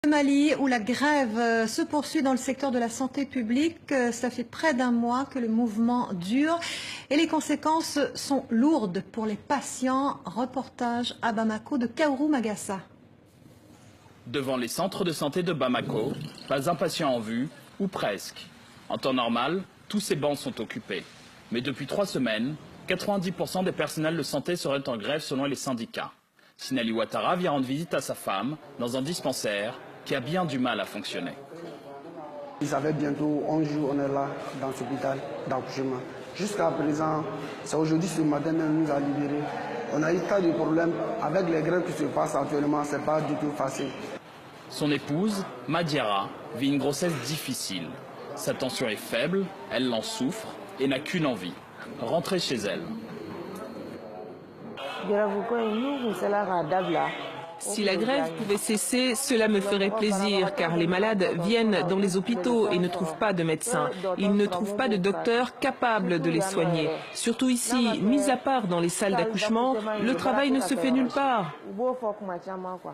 Mali, où la grève se poursuit dans le secteur de la santé publique. Ça fait près d'un mois que le mouvement dure et les conséquences sont lourdes pour les patients. Reportage à Bamako de Kaourou Magassa. Devant les centres de santé de Bamako, pas un patient en vue, ou presque. En temps normal, tous ces bancs sont occupés. Mais depuis 3 semaines, 90% des personnels de santé seraient en grève selon les syndicats. Sinali Ouattara vient rendre visite à sa femme dans un dispensaire qui a bien du mal à fonctionner. Ça fait bientôt 11 jours on est là dans cet hôpital d'accouchement. Jusqu'à présent, c'est aujourd'hui ce matin même nous a libérés. On a eu tas de problèmes avec les grèves qui se passent actuellement, c'est pas du tout facile. Son épouse, Madiara, vit une grossesse difficile. Sa tension est faible, elle en souffre et n'a qu'une envie, rentrer chez elle. Si la grève pouvait cesser, cela me ferait plaisir, car les malades viennent dans les hôpitaux et ne trouvent pas de médecins. Ils ne trouvent pas de docteurs capables de les soigner. Surtout ici, mis à part dans les salles d'accouchement, le travail ne se fait nulle part.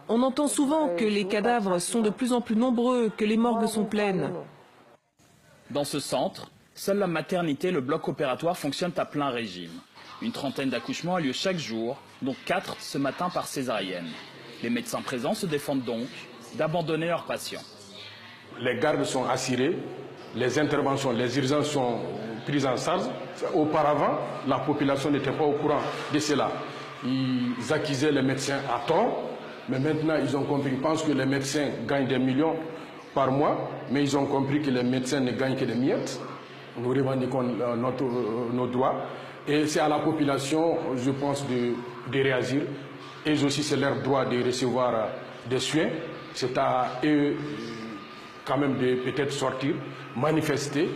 On entend souvent que les cadavres sont de plus en plus nombreux, que les morgues sont pleines. Dans ce centre, seule la maternité et le bloc opératoire fonctionnent à plein régime. Une trentaine d'accouchements a lieu chaque jour, dont 4 ce matin par césarienne. Les médecins présents se défendent donc d'abandonner leurs patients. Les gardes sont assurés, les interventions, les urgences sont prises en charge. Auparavant, la population n'était pas au courant de cela. Ils accusaient les médecins à tort, mais maintenant ils ont compris. Ils pensent que les médecins gagnent des millions par mois, mais ils ont compris que les médecins ne gagnent que des miettes. Nous revendiquons nos droits. Et c'est à la population, je pense, de réagir. Et aussi, c'est leur droit de recevoir des soins. C'est à eux, quand même, de peut-être sortir, manifester.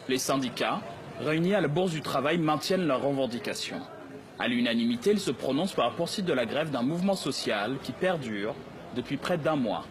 Les syndicats, réunis à la Bourse du Travail, maintiennent leurs revendications. À l'unanimité, ils se prononcent pour la poursuite de la grève d'un mouvement social qui perdure depuis près d'un mois.